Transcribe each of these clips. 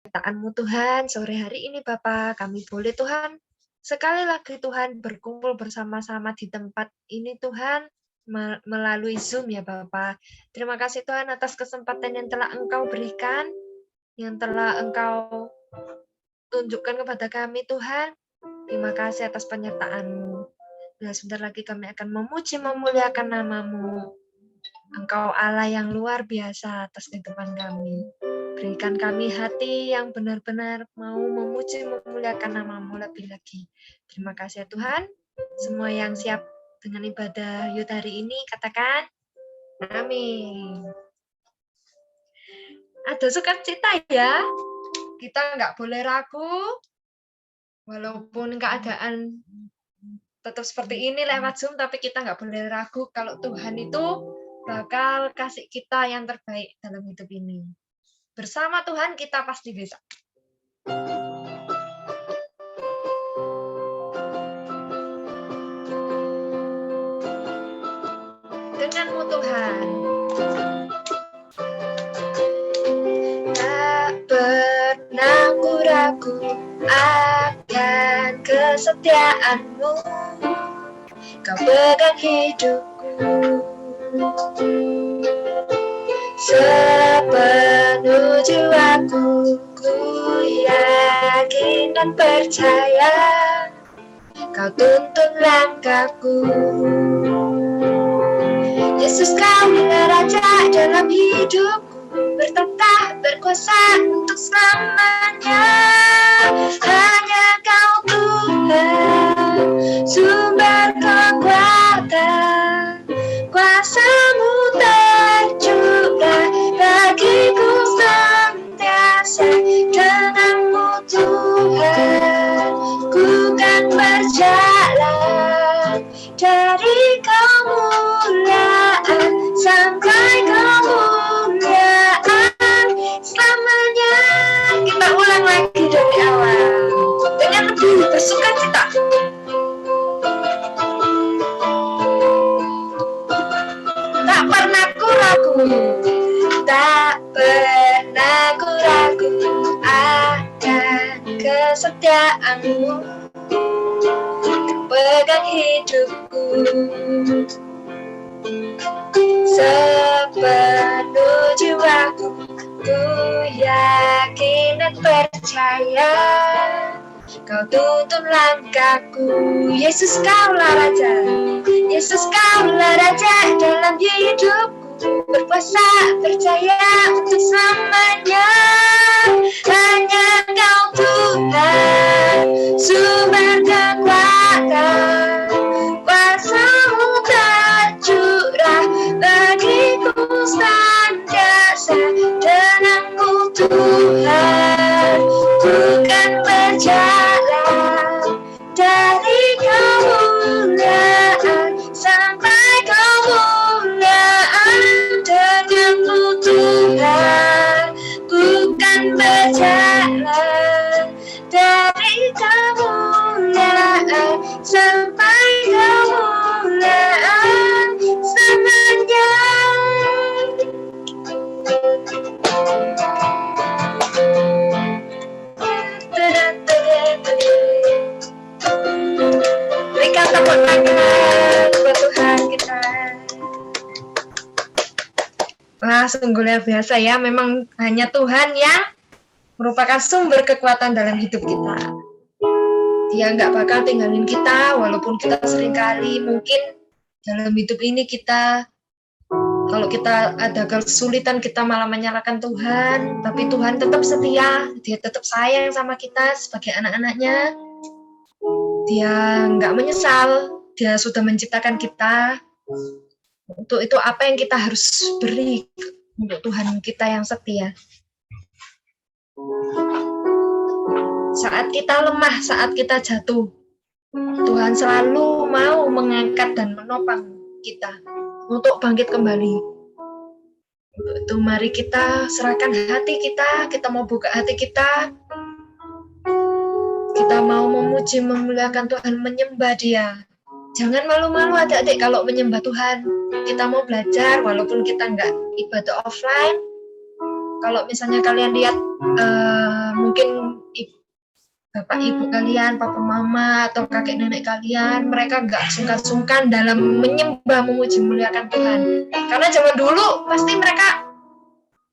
penyertaan-Mu Tuhan, sore hari ini Bapa, kami boleh Tuhan, sekali lagi Tuhan berkumpul bersama-sama di tempat ini Tuhan, melalui Zoom ya Bapa. Terima kasih Tuhan atas kesempatan yang telah Engkau berikan, yang telah Engkau tunjukkan kepada kami Tuhan. Terima kasih atas penyertaan-Mu. Nah, sebentar lagi kami akan memuji memuliakan nama-Mu. Engkau Allah yang luar biasa atas kehidupan kami. Berikan kami hati yang benar-benar mau memuji memuliakan nama-Mu lebih lagi. Terima kasih ya Tuhan. Semua yang siap dengan ibadah Yud hari ini, katakan amin. Ada sukacita ya. Kita nggak boleh ragu. Walaupun keadaan tetap seperti ini lewat Zoom, tapi kita nggak boleh ragu kalau Tuhan itu bakal kasih kita yang terbaik dalam hidup ini. Bersama Tuhan kita pasti bisa. Denganmu Tuhan. Tak pernah ku ragu akan kesetiaan-Mu. Kau pegang hidupku. Sepenuh jiwaku, ku yakin dan percaya Kau tuntun langkahku. Yesus, Kaulah Raja dalam hidupku, bertata berkuasa untuk selamanya. Hanya Kau Tuhan, sumber kekuatan, kuasa-Mu tercurah bagiku senantiasa. Denganmu Tuhan, ku kan berjalan dari kemuliaan sampai kemuliaan selamanya. Kita ulang lagi dari awal dengan lebih bersukacita. Tak pernah ku ragu, tak pernah ku ragu akan kesetiaan-Mu. Pegang hidupku, sepenuh jiwaku, ku yakin dan percaya Kau tuntun langkahku. Yesus, Kaulah Raja, Yesus, Kaulah Raja dalam hidupku, berkuasa percaya untuk selamanya. Hanya Kau Tuhan, sumber kekuatan, kuasa-Mu tercurah bagiku senantiasa. Denganmu Tuhan, ku kan berjalan dari kemuliaan sampai kemuliaan. Denganmu Tuhan, ku kan berjalan dari kemuliaan sampai kemuliaan selamanya. Berikan tepuk tangan buat Tuhan kita. Wah, sungguh luar biasa ya. Memang hanya Tuhan yang merupakan sumber kekuatan dalam hidup kita. Dia nggak bakal tinggalin kita, walaupun kita seringkali mungkin dalam hidup ini kalau kita ada kesulitan, kita malah menyalahkan Tuhan, tapi Tuhan tetap setia, Dia tetap sayang sama kita sebagai anak-anaknya. Dia nggak menyesal, Dia sudah menciptakan kita. Untuk itu apa yang kita harus beri untuk Tuhan kita yang setia. Saat kita lemah, saat kita jatuh, Tuhan selalu mau mengangkat dan menopang kita untuk bangkit kembali. Untuk itu mari kita serahkan hati kita mau buka hati kita mau memuji, memuliakan Tuhan, menyembah Dia. Jangan malu-malu adik-adik kalau menyembah Tuhan. Kita mau belajar walaupun kita nggak ibadah offline. Kalau misalnya kalian lihat bapak ibu kalian, papa mama, atau kakek nenek kalian, mereka nggak sungkan-sungkan dalam menyembah, memuji, memuliakan Tuhan. Karena zaman dulu pasti mereka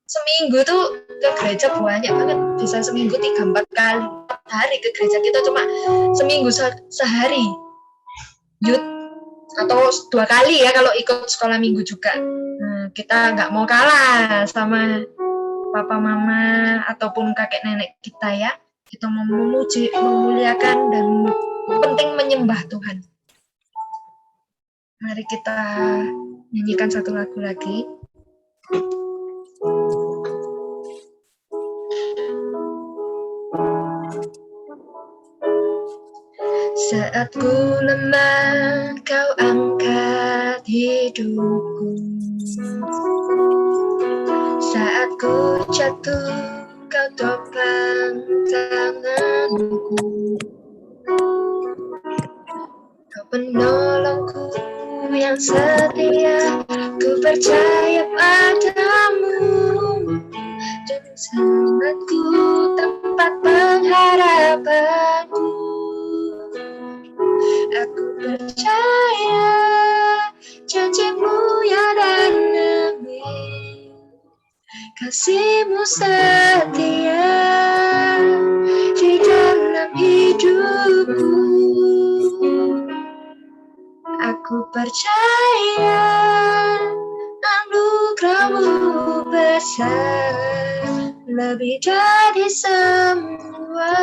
seminggu tuh ke gereja banyak banget, bisa seminggu 3-4 kali, 4 hari ke gereja. Kita cuma seminggu sehari youth, atau 2 kali ya kalau ikut sekolah minggu juga. Nah, kita nggak mau kalah sama papa mama ataupun kakek nenek kita ya. Kita mau memuji, memuliakan, dan penting menyembah Tuhan. Mari kita nyanyikan satu lagu lagi. Saat ku lemah, kau angkat hidupku. Saat ku jatuh, kau topang tanganku. Kau penolongku yang setia, ku percaya padamu. Dan sangatku tempat pengharapanku. Aku percaya janjimu ya dan amin. Kasihmu setia di dalam hidupku. Aku percaya anugerahmu besar, lebih dari semua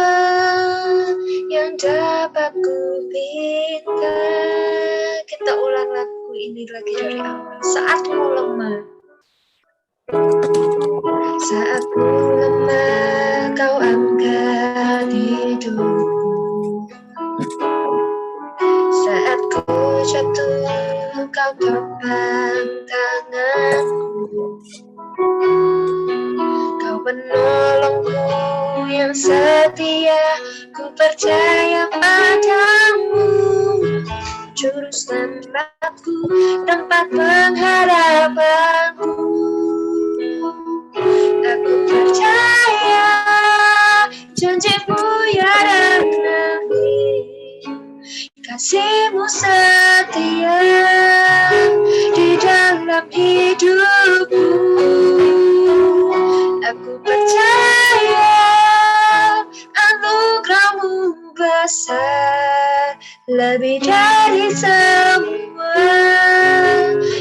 yang dapat ku minta. Kita ulang lagu ini lagi dari awal. Saat ku lemah, saat ku lemah, kau angkat hidupku. Saat ku jatuh, kau topang tanganku. Kau penolongku yang setia, ku percaya padamu. Juru selamatku, tempat pengharapanku. Aku percaya janjimu ya dan amin. Kasihmu setia di dalam hidupku. Aku percaya anugerahmu besar, lebih dari semua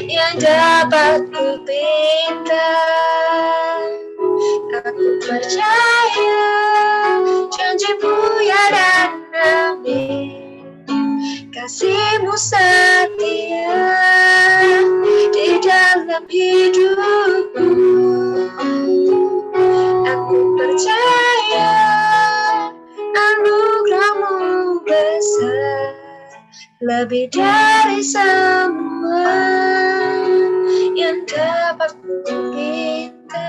yang dapat ku minta. Aku percaya janjimu ya dan amin. Kasihmu setia di dalam hidupku. Aku percaya anugerahmu besar, lebih dari semua yang dapat ku minta.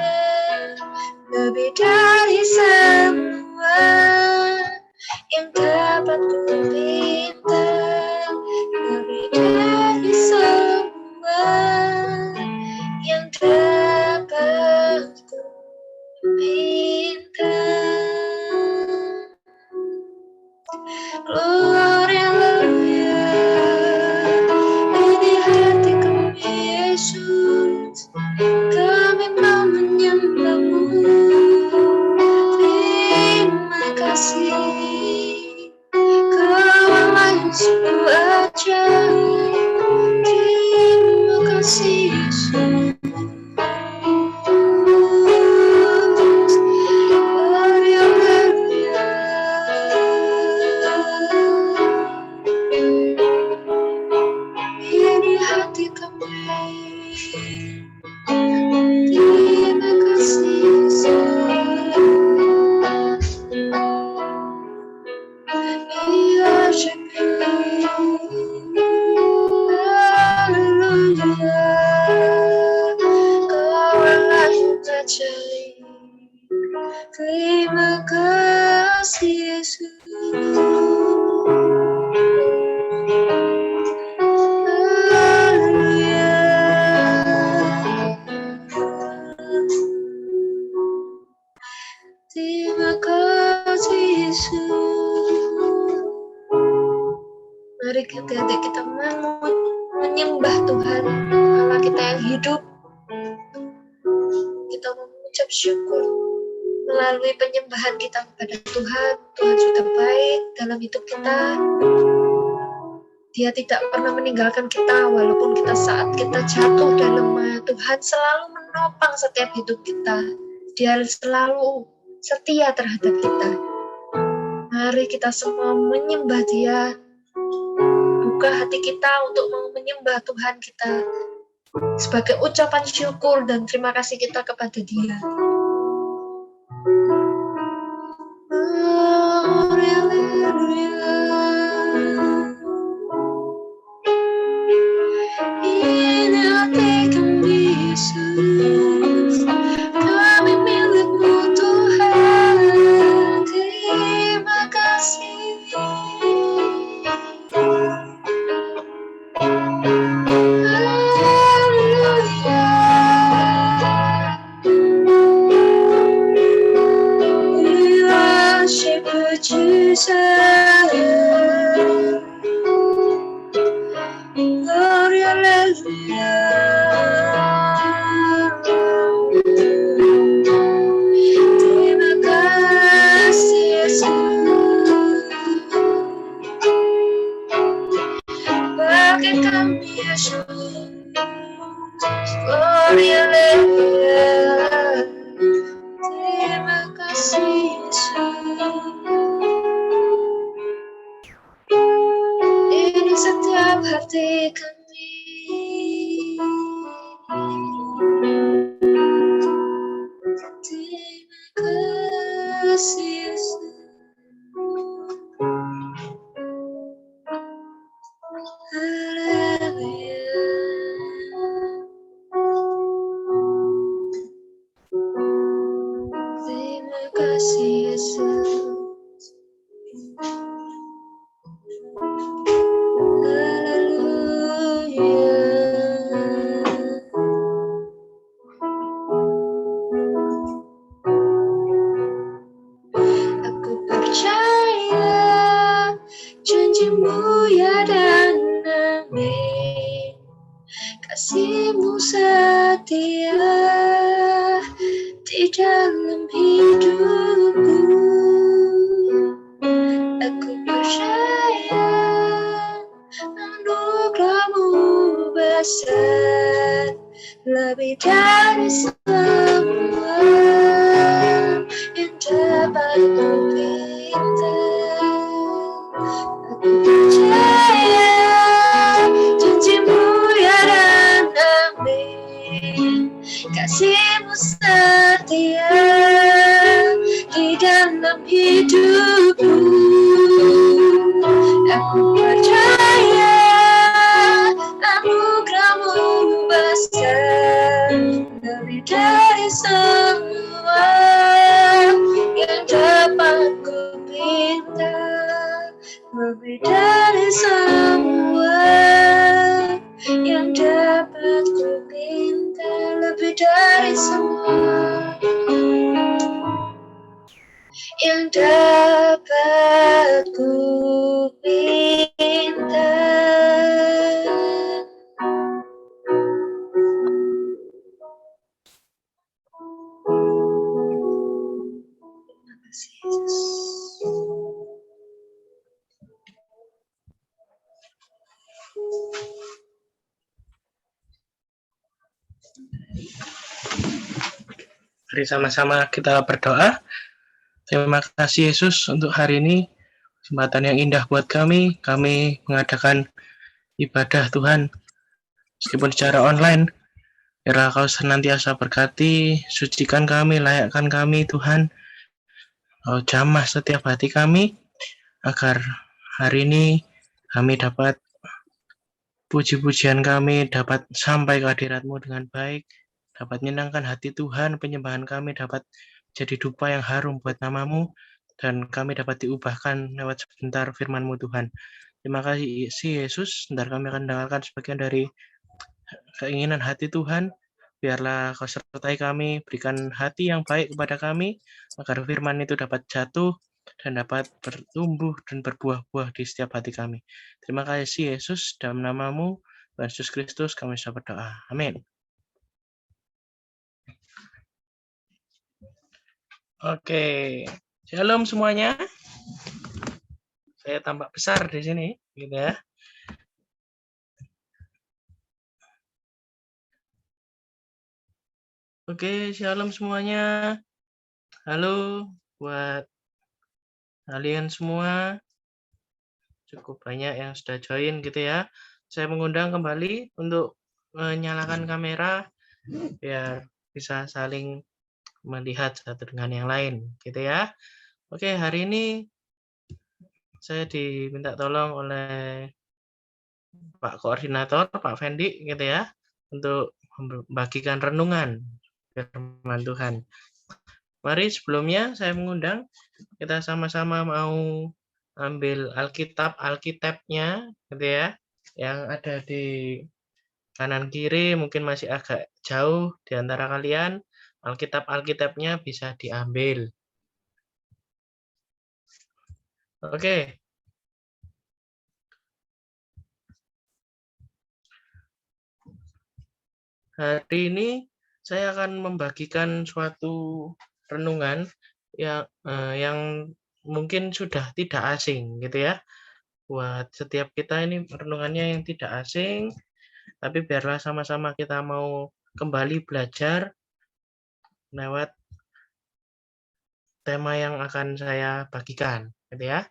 Lebih dari semua yang dapat ku minta. Lebih dari semua yang dapat ku minta. Gloria, haleluya. Ini hati kami Yesus, kami mau menyembahmu. Terima kasih, Kau Allah yang sungguh ajaib. Terima kasih Yesus. Gloria, haleluya. Ini hati kami. Terima kasih Yesus. We worship you. Haleluya. Kau Allah yang ajaib. Terima kasih Yesus. Haleluya. Terima kasih Yesus. hati kita menyembah Tuhan Allah kita yang hidup. Kita mengucap syukur melalui penyembahan kita kepada Tuhan. Tuhan sudah baik dalam hidup kita. Dia tidak pernah meninggalkan kita walaupun kita saat kita jatuh dan lemah. Tuhan selalu menopang setiap hidup kita. Dia selalu setia terhadap kita. Mari kita semua menyembah Dia. Buka hati kita untuk mau menyembah Tuhan kita sebagai ucapan syukur dan terima kasih kita kepada Dia. Ini hati kami Yesus, kami milikmu Tuhan, terima kasih. Jesus, glory, hallelujah. Terima kasih Yesus, bagi kami Yesus, glory, hallelujah. Terima kasih Yesus. Ini setiap hati kami. Terima kasih Yesus. Haleluya. Terima kasih Yesus. Aku percaya janji-Mu ya dan amin. Kasih-Mu setia di dalam hidupku. Aku percaya anugerah-Mu besar lebih dari semua yang dapat kupinta. Aku percaya janji-Mu ya dan amin. Kasih-Mu setia di dalam hidupku. Aku percaya anugerah-Mu besar lebih dari semua yang dapat kupinta, lebih dari semua yang dapat kupinta, lebih dari semua yang dapat kupinta. Terima kasih Yesus. Mari sama-sama kita berdoa. Terima kasih Yesus untuk hari ini, kesempatan yang indah buat kami mengadakan ibadah Tuhan, meskipun secara online. Biarlah Kau senantiasa berkati, sucikan kami, layakkan kami Tuhan. Kau jamah setiap hati kami, agar hari ini kami dapat puji-pujian kami dapat sampai ke hadirat-Mu dengan baik, dapat menyenangkan hati Tuhan, penyembahan kami dapat jadi dupa yang harum buat nama-Mu, dan kami dapat diubahkan lewat sebentar firman-Mu Tuhan. Terima kasih Yesus, sebentar kami akan dengarkan sebagian dari keinginan hati Tuhan. Biarlah Kau sertai kami, berikan hati yang baik kepada kami, agar firman itu dapat jatuh dan dapat bertumbuh dan berbuah-buah di setiap hati kami. Terima kasih Yesus, dalam nama-Mu, Tuhan Yesus Kristus, kami sudah berdoa. Amin. Oke, shalom semuanya. Saya tampak besar di sini, gitu ya. Oke, shalom semuanya. Halo buat kalian semua. Cukup banyak yang sudah join gitu ya. Saya mengundang kembali untuk menyalakan kamera biar bisa saling melihat satu dengan yang lain gitu ya. Oke, hari ini saya diminta tolong oleh Pak Koordinator, Pak Fendi gitu ya, untuk membagikan renungan firman Tuhan. Mari sebelumnya saya mengundang kita sama-sama mau ambil Alkitabnya gitu ya, yang ada di kanan kiri mungkin masih agak jauh di antara kalian. Alkitabnya bisa diambil. Oke. Hari ini saya akan membagikan suatu renungan yang mungkin sudah tidak asing gitu ya. Buat setiap kita ini renungannya yang tidak asing, tapi biarlah sama-sama kita mau kembali belajar lewat tema yang akan saya bagikan gitu ya.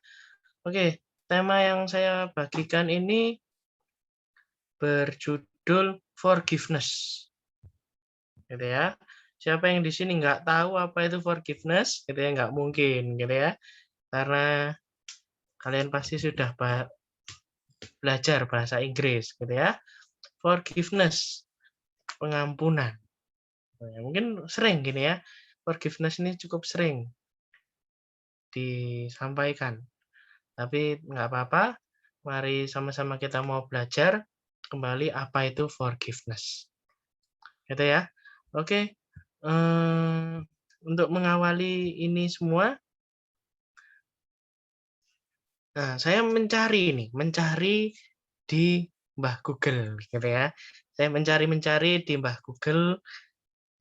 Oke, tema yang saya bagikan ini berjudul forgiveness. Gitu ya. Siapa yang di sini nggak tahu apa itu forgiveness, gitu ya, nggak mungkin, gitu ya. Karena kalian pasti sudah belajar bahasa Inggris, gitu ya. Forgiveness, pengampunan. Nah, mungkin sering gini ya, forgiveness ini cukup sering disampaikan. Tapi nggak apa-apa, mari sama-sama kita mau belajar kembali apa itu forgiveness. Gitu ya. Oke, untuk mengawali ini semua, nah, saya mencari di Mbah Google gitu ya. Saya mencari di Mbah Google,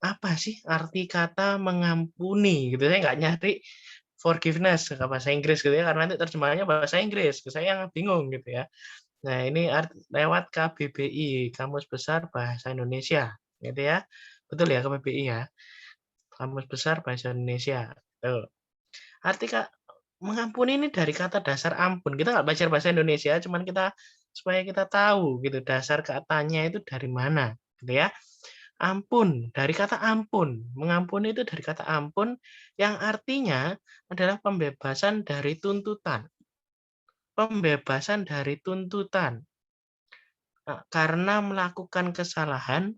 apa sih arti kata mengampuni gitu. Saya nggak nyari forgiveness ke bahasa Inggris gitu ya, karena nanti terjemahannya bahasa Inggris. Saya yang bingung gitu ya. Nah, ini lewat KBBI, Kamus Besar Bahasa Indonesia gitu ya. Betul ya KBBI ya? Kamus Besar Bahasa Indonesia. Tuh. Arti mengampuni ini dari kata dasar ampun. Kita nggak belajar bahasa Indonesia, cuman supaya kita tahu gitu dasar katanya itu dari mana, gitu ya. Ampun, dari kata ampun. Mengampuni itu dari kata ampun yang artinya adalah pembebasan dari tuntutan. Pembebasan dari tuntutan. Karena melakukan kesalahan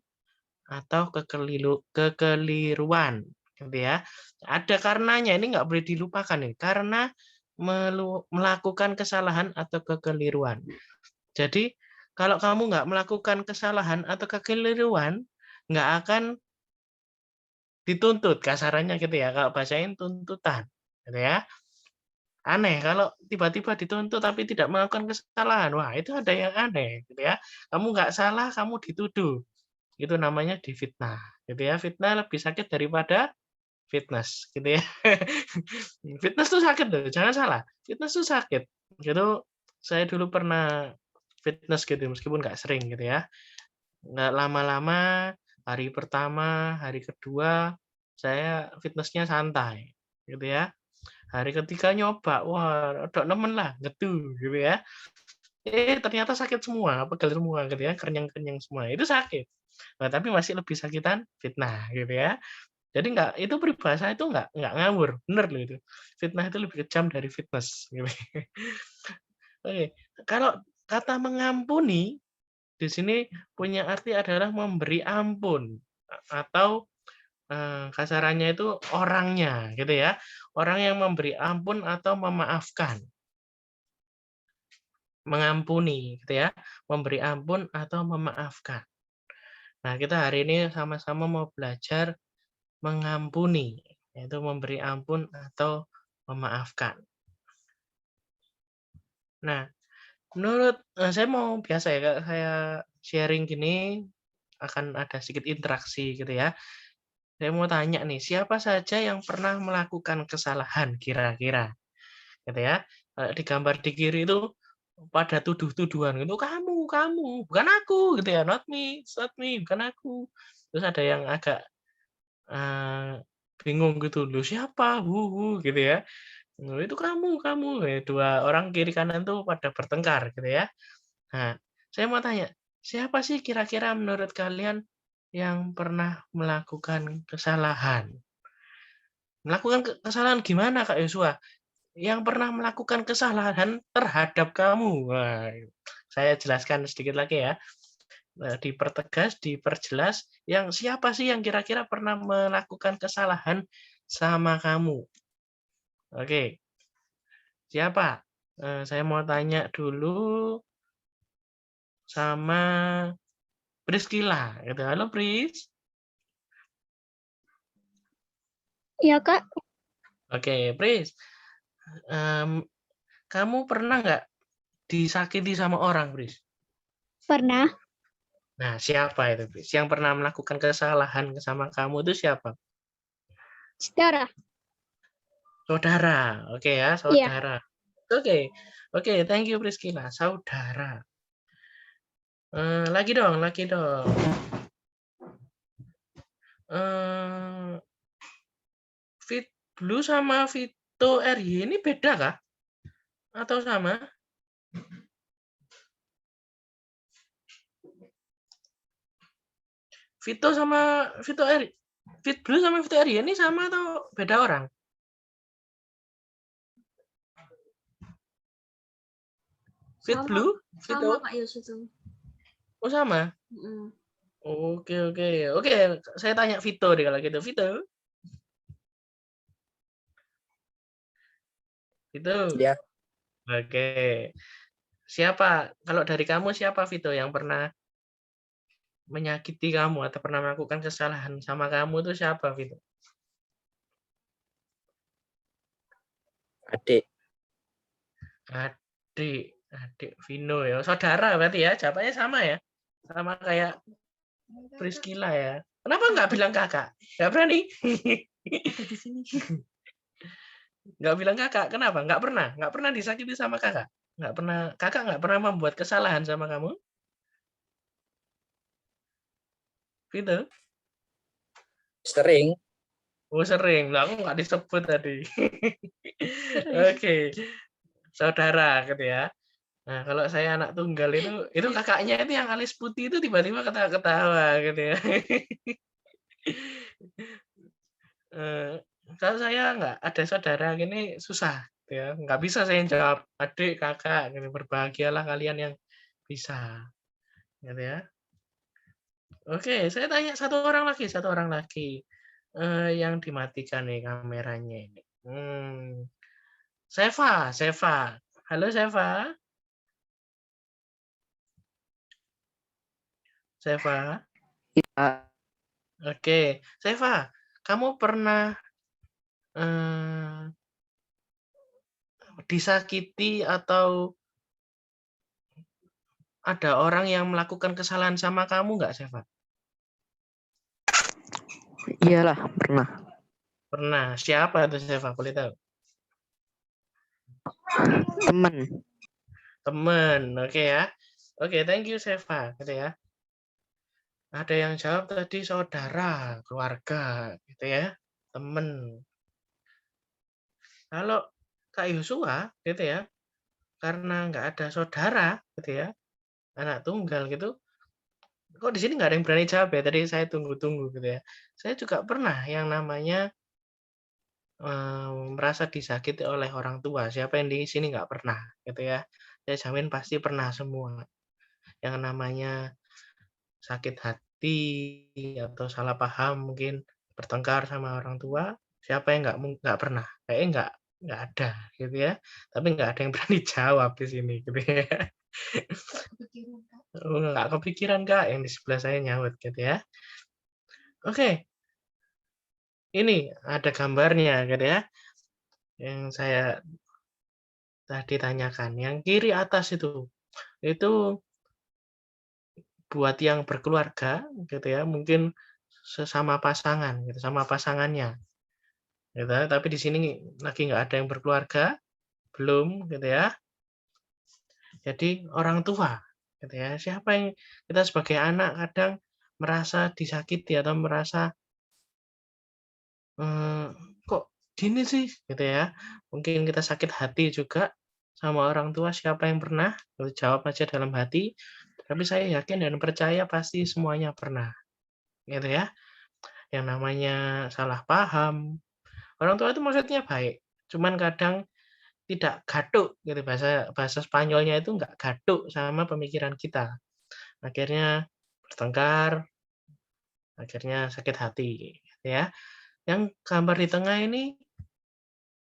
atau kekeliruan, gitu ya. Ada karenanya, ini nggak boleh dilupakan nih, karena melakukan kesalahan atau kekeliruan. Jadi, kalau kamu nggak melakukan kesalahan atau kekeliruan, nggak akan dituntut, kasarannya gitu ya, kalau bahasanya tuntutan, gitu ya. Aneh kalau tiba-tiba dituntut tapi tidak melakukan kesalahan, wah itu ada yang aneh, gitu ya. Kamu nggak salah, kamu dituduh. Itu namanya difitnah, gitu ya. Fitnah lebih sakit daripada fitness, gitu ya. Fitness tuh sakit loh, jangan salah. Fitness tuh sakit. Gitu, saya dulu pernah fitness gitu, meskipun nggak sering gitu ya. Nggak lama-lama, hari pertama, hari kedua, saya fitnessnya santai, gitu ya. Hari ketiga nyoba, wah, udah nemen lah, gitu, gitu ya. Ternyata sakit semua, pegel semua gitu ya, kenyang-kenyang semua, itu sakit. Nah, tapi masih lebih sakitan fitnah gitu ya. Jadi itu peribahasa itu nggak ngawur, bener loh itu. Fitnah itu lebih kejam dari fitness gitu. Oke, kalau kata mengampuni di sini punya arti adalah memberi ampun atau kasarannya itu orangnya gitu ya. Orang yang memberi ampun atau memaafkan. Mengampuni gitu ya, memberi ampun atau memaafkan. Nah, kita hari ini sama-sama mau belajar mengampuni, yaitu memberi ampun atau memaafkan. Nah, menurut saya mau biasa ya Kak, saya sharing gini akan ada sedikit interaksi gitu ya. Saya mau tanya nih, siapa saja yang pernah melakukan kesalahan kira-kira? Gitu ya. Di gambar di kiri itu pada tuduh-tuduhan gitu, kamu, bukan aku," gitu ya, it's not me, bukan aku." Terus ada yang agak, bingung gitu, "Loh siapa? Gitu ya. "Loh itu kamu," 2 orang kiri kanan tuh pada bertengkar gitu ya. Nah, saya mau tanya, siapa sih kira-kira menurut kalian yang pernah melakukan kesalahan? Melakukan kesalahan gimana Kak Yosua? Yang pernah melakukan kesalahan terhadap kamu. Wah, saya jelaskan sedikit lagi ya. Dipertegas, diperjelas, yang siapa sih yang kira-kira pernah melakukan kesalahan sama kamu? Oke, siapa? Saya mau tanya dulu sama Priscila, gitu. Halo Pris. Iya, Kak. Oke, Pris. Kamu pernah nggak disakiti sama orang, Pris? Pernah. Nah, siapa itu, Pris? Yang pernah melakukan kesalahan sama kamu itu siapa? Saudara. Saudara. Oke ya, Iya. saudara. Oke. Oke, thank you Priscila. Saudara. Lagi dong, lagi dong. Fit Blue sama Vito RY ini beda kah? Atau sama? Vito sama Vito RY. Fit Blue sama Vito RY ini sama atau beda orang? Fit Sama, Blue? Vito? Kak Yus itu. Oh sama? Oke, oke. Oke, saya tanya Vito deh kalau gitu. Vito? Vito? Ya. Oke. Siapa? Kalau dari kamu siapa Vito yang pernah menyakiti kamu atau pernah melakukan kesalahan sama kamu itu siapa Vito? Adik. Adik Vino ya. Saudara berarti ya. Jawabannya sama ya. Sama kayak Priscila ya. Kenapa nggak bilang kakak? Nggak berani? Ada di sini. Nggak bilang kakak. Kenapa? Nggak pernah. Nggak pernah disakiti sama kakak. Nggak pernah. Kakak nggak pernah membuat kesalahan sama kamu? Vito? Sering. Oh sering. Lah aku nggak disebut tadi. Oke. Saudara gitu ya. Nah, kalau saya anak tunggal itu kakaknya itu yang alis putih itu tiba-tiba ketawa-ketawa gitu ya. Kalau saya nggak ada saudara gini susah gitu ya. Nggak bisa saya jawab adik, kakak gitu. Berbahagialah kalian yang bisa gitu ya. Oke, saya tanya satu orang lagi. Yang dimatikan nih kameranya ini. Seva. Halo Seva. Seva. Ya. Oke, Seva, kamu pernah disakiti atau ada orang yang melakukan kesalahan sama kamu nggak, Seva? Iyalah, pernah. Pernah. Siapa itu, Seva? Boleh tahu? Temen. Temen, oke ya. Oke, thank you, Seva. Gitu ya. Ada yang jawab tadi saudara, keluarga, gitu ya. Temen. Kalau Kak Yosua, gitu ya, karena nggak ada saudara, gitu ya, anak tunggal gitu, kok di sini nggak ada yang berani jawab ya? Tadi saya tunggu-tunggu gitu ya. Saya juga pernah yang namanya merasa disakiti oleh orang tua. Siapa yang di sini nggak pernah gitu ya? Saya jamin pasti pernah semua. Yang namanya sakit hati atau salah paham mungkin bertengkar sama orang tua. Siapa yang nggak pernah? Kayaknya nggak ada gitu ya. Tapi nggak ada yang berani jawab di sini gitu ya. Nggak kepikiran Kak yang di sebelah saya nyaut gitu ya. Oke, ini ada gambarnya gitu ya. Yang saya tadi tanyakan. Yang kiri atas itu buat yang berkeluarga gitu ya, mungkin sesama pasangan gitu, sama pasangannya gitu ya. Tapi di sini lagi nggak ada yang berkeluarga, belum gitu ya. Jadi orang tua gitu ya. Siapa yang kita sebagai anak kadang merasa disakiti atau merasa Eee, kok gini sih? Gitu ya. Mungkin kita sakit hati juga sama orang tua, siapa yang pernah? Jawab aja dalam hati, tapi saya yakin dan percaya pasti semuanya pernah, gitu ya. Yang namanya salah paham, orang tua itu maksudnya baik, cuman kadang tidak gatuk gitu, bahasa bahasa Spanyolnya itu nggak gatuk sama pemikiran kita. Akhirnya bertengkar, akhirnya sakit hati, gitu ya. Yang gambar di tengah ini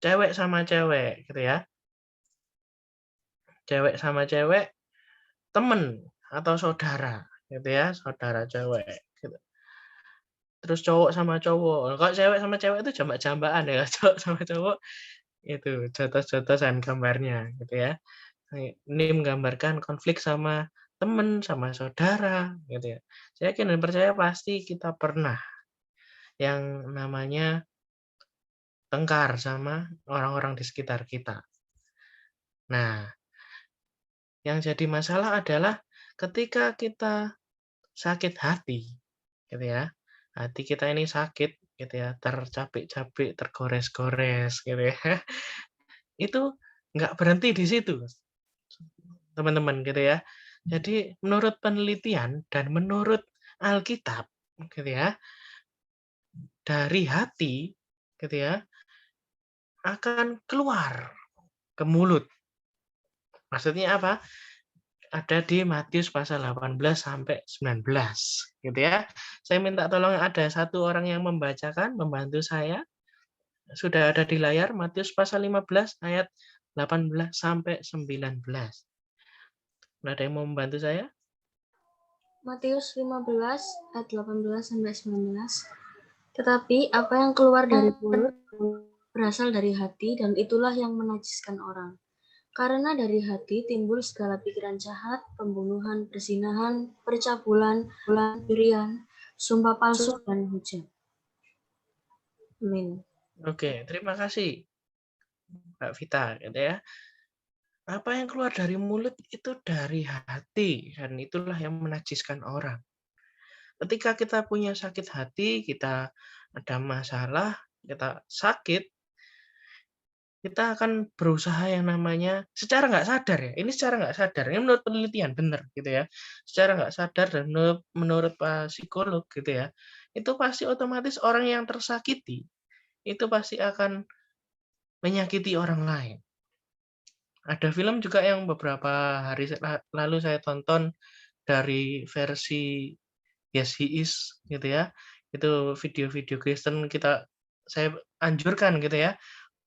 cewek sama cewek gitu ya. Cewek sama cewek, temen atau saudara gitu ya, saudara cewek gitu. Terus cowok sama cowok. Kalau cewek sama cewek itu jambak-jambakan ya, cowok sama cowok itu jotos-jotosan gambarnya gitu ya. Ini menggambarkan konflik sama temen, sama saudara gitu ya. Saya yakin dan percaya pasti kita pernah yang namanya tengkar sama orang-orang di sekitar kita. Nah, yang jadi masalah adalah ketika kita sakit hati, gitu ya. Hati kita ini sakit, gitu ya, tercapik-capik, tergores-gores, gitu ya. Itu nggak berhenti di situ, teman-teman, gitu ya. Jadi menurut penelitian dan menurut Alkitab, gitu ya, dari hati, gitu ya, akan keluar ke mulut. Maksudnya apa? Ada di Matius pasal 18 sampai 19 gitu ya. Saya minta tolong ada satu orang yang membacakan, membantu saya. Sudah ada di layar Matius pasal 15 ayat 18 sampai 19. Ada yang mau membantu saya? Matius 15 ayat 18 sampai 19. Tetapi apa yang keluar dari mulut berasal dari hati dan itulah yang menajiskan orang. Karena dari hati timbul segala pikiran jahat, pembunuhan, perzinahan, percabulan, irian, sumpah palsu, dan hujat. Amin. Oke, terima kasih Mbak Vita gitu ya. Apa yang keluar dari mulut itu dari hati dan itulah yang menajiskan orang. Ketika kita punya sakit hati, kita ada masalah, kita sakit, kita akan berusaha yang namanya secara nggak sadar ya, ini secara nggak sadar, ini menurut penelitian benar gitu ya, secara nggak sadar dan menurut Pak psikolog gitu ya, itu pasti otomatis orang yang tersakiti, itu pasti akan menyakiti orang lain. Ada film juga yang beberapa hari lalu saya tonton dari versi Yes He Is gitu ya, itu video-video Kristen saya anjurkan gitu ya,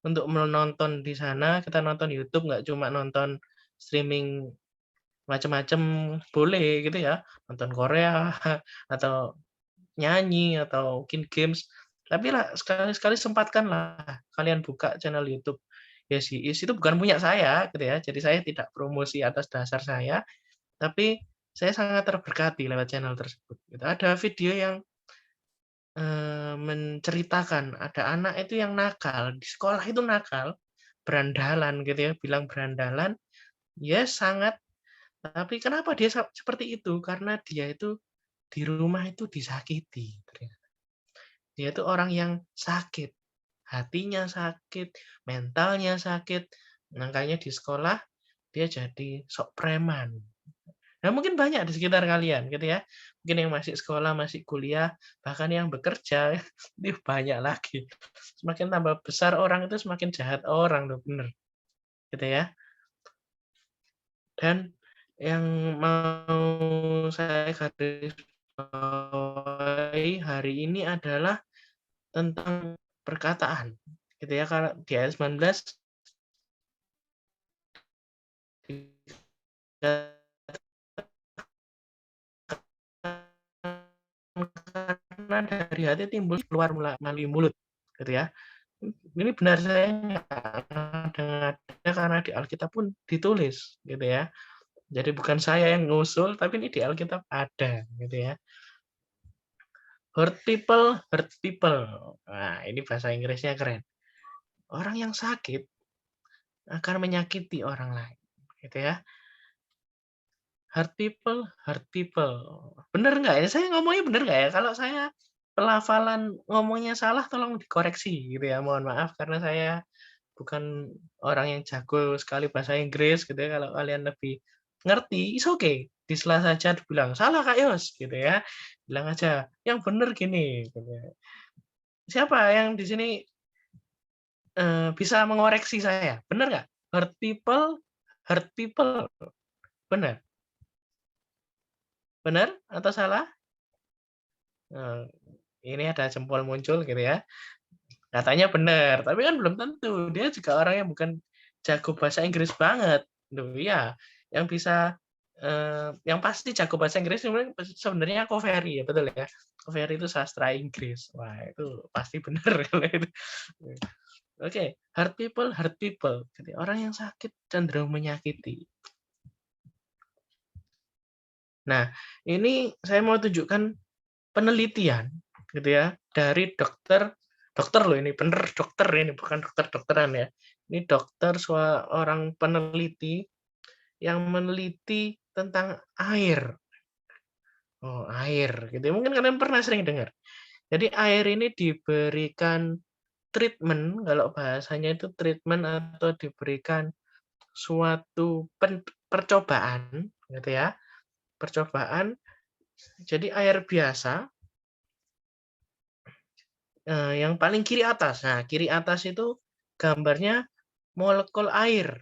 untuk menonton di sana, kita nonton YouTube, nggak cuma nonton streaming macam-macam boleh gitu ya, nonton Korea atau nyanyi atau mungkin games, tapi lah sekali-sekali sempatkanlah kalian buka channel YouTube Yes He Is, itu bukan punya saya gitu ya, jadi saya tidak promosi atas dasar saya, tapi saya sangat terberkati lewat channel tersebut gitu. Ada video yang menceritakan ada anak itu yang nakal, di sekolah itu nakal, berandalan gitu ya, bilang berandalan, ya sangat, tapi kenapa dia seperti itu? Karena dia itu di rumah itu disakiti ternyata. Dia itu orang yang sakit, hatinya sakit, mentalnya sakit, makanya di sekolah dia jadi sok preman. Nah, mungkin banyak di sekitar kalian gitu ya. Mungkin yang masih sekolah, masih kuliah, bahkan yang bekerja itu banyak lagi. Semakin tambah besar orang itu semakin jahat orang loh, bener. Gitu ya. Dan yang mau saya garis bawahi hari ini adalah tentang perkataan. Gitu ya, karena di ayat 19 karena dari hati timbul keluar melalui mulut gitu ya. Ini benar saya nggak ada karena di Alkitab pun ditulis gitu ya. Jadi bukan saya yang ngusul, tapi ini di Alkitab ada gitu ya. Hurt people, hurt people. Nah, ini bahasa Inggrisnya keren. Orang yang sakit akan menyakiti orang lain, gitu ya. Hurt people, hurt people. Bener nggak ya? Saya ngomongnya bener nggak ya? Kalau saya pelafalan ngomongnya salah, tolong dikoreksi gitu ya. Mohon maaf karena saya bukan orang yang jago sekali bahasa Inggris gitu ya. Kalau kalian lebih ngerti, is okay. Disela saja dibilang, salah Kak Yos gitu ya. Bilang aja, yang bener gini. Gitu ya. Siapa yang di sini bisa mengoreksi saya? Bener nggak? Hurt people, benar? Benar atau salah? Ini ada jempol muncul gitu ya. Katanya benar, tapi kan belum tentu. Dia juga orang yang bukan jago bahasa Inggris banget. Loh, iya, yang bisa yang pasti jago bahasa Inggris sebenarnya Koferi ya, betul ya. Koferi itu sastra Inggris. Wah, itu pasti benar kalau itu. Oke, hurt people. Jadi orang yang sakit cenderung menyakiti. Nah, ini saya mau tunjukkan penelitian gitu ya dari dokter loh, ini bener dokter, ini bukan dokter-dokteran ya. Ini dokter, seorang peneliti yang meneliti tentang air. Oh, air gitu. Mungkin kalian pernah sering dengar. Jadi air ini diberikan treatment, kalau bahasanya itu treatment atau diberikan suatu percobaan gitu ya. Percobaan. Jadi air biasa yang paling kiri atas. Nah, kiri atas itu gambarnya molekul air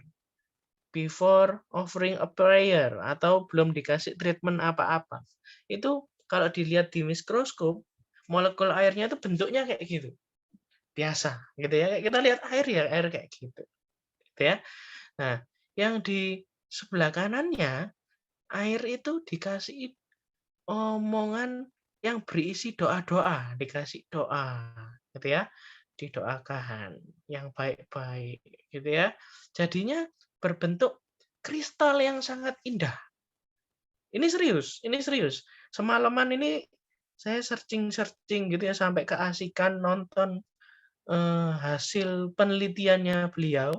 before offering a prayer atau belum dikasih treatment apa-apa. Itu kalau dilihat di mikroskop, molekul airnya itu bentuknya kayak gitu. Biasa, gitu ya. Kita lihat air ya, air kayak gitu. Gitu ya. Nah, yang di sebelah kanannya, air itu dikasih omongan yang berisi doa-doa, dikasih doa, gitu ya. Didoakan yang baik-baik, gitu ya. Jadinya berbentuk kristal yang sangat indah. Ini serius. Semalaman ini saya searching gitu ya sampai keasikan nonton hasil penelitiannya beliau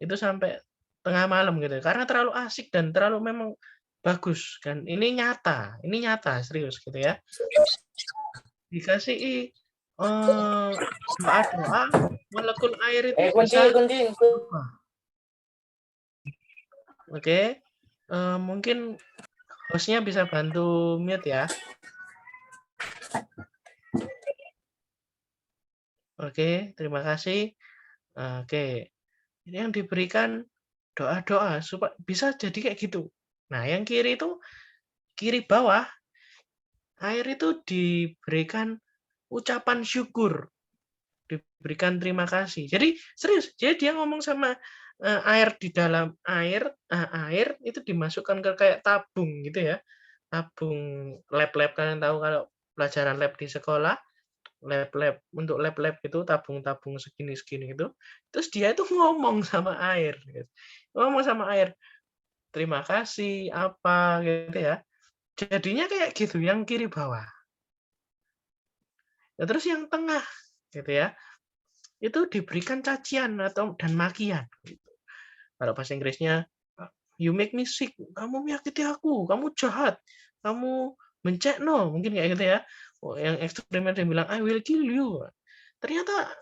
itu sampai tengah malam gitu karena terlalu asik dan terlalu memang bagus kan. Ini nyata serius gitu ya. Dikasih doa-doa molekul air itu bisa berubah. Oke, mungkin hostnya bisa bantu mute ya. Oke, terima kasih. Oke, ini yang diberikan doa-doa supaya bisa jadi kayak gitu. Nah, yang kiri itu kiri bawah air itu diberikan ucapan syukur, diberikan terima kasih. Jadi serius, jadi dia ngomong sama air di dalam air, air itu dimasukkan ke kayak tabung gitu ya. Tabung lab-lab, kalian tahu kalau pelajaran lab di sekolah, lab-lab untuk lab-lab itu tabung-tabung segini-segini itu. Terus dia itu ngomong sama air gitu. Ngomong sama air, terima kasih apa gitu ya. Jadinya kayak gitu yang kiri bawah. Nah, terus yang tengah gitu ya. Itu diberikan cacian atau dan makian gitu. Kalau bahasa Inggrisnya you make me sick, kamu menyakiti aku, kamu jahat, kamu mencekno, mungkin kayak gitu ya. Yang ekstrimnya dia bilang I will kill you. Ternyata